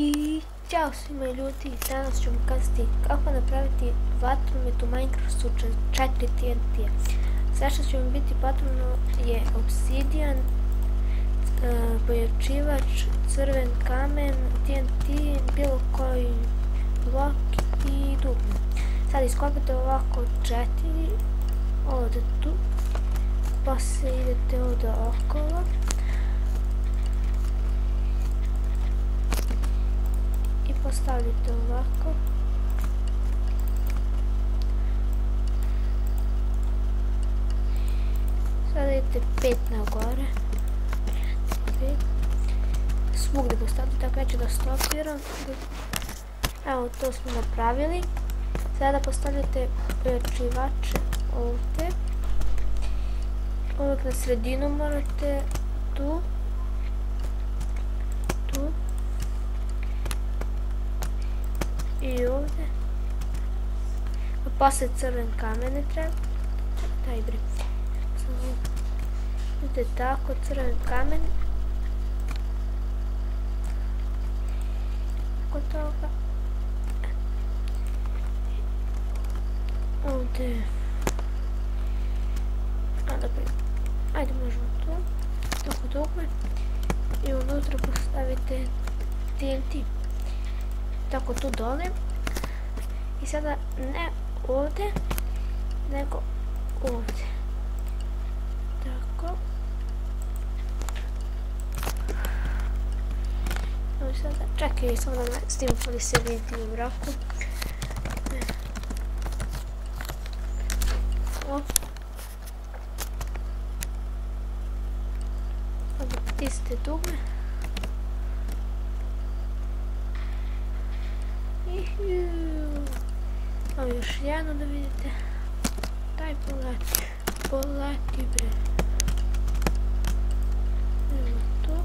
I ćao svima ljudi, danas ću vam kazati kako napraviti vatromet u Minecraftu 4 TNT-a. Sve što će vam biti potrebno je obsidijan, pojačivač, crven kamen, TNT, bilo koji blok i dugme. Sad iskopate ovako 4, ovdje tu, poslije idete ovdje okolo. Postavljate ovako. Sada idete 5 na gore. Svugdje postavljate, tako neću da stopiram. Evo, to smo napravili. Sada postavljate pojačivače ovdje. Uvijek na sredinu morate, tu. I ovdje. A poslije crven kamen ne treba. Daj bre. Vidite tako, crven kamen. Oko toga. Ovdje. Ajde možemo tu. Tako dugme. I unutra postavite TNT. Tako tu dole. I sada ne ovdje, nego ovdje. Tako. Evo sada, čekaj, samo da me snimam ali se vidi u mraku. Sada pritisnite dugme. Evo još jedno da vidite. Daj poleti bre. Evo to.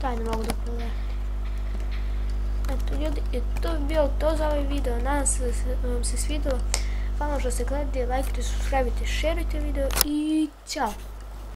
Daj, ne mogu da poleti. Eto ljudi, to bi bilo to za ovaj video, nadam se da vam se svidjelo. Hvala što ste gledali, lajkite, subscribe-ite, šerujte video i ćao!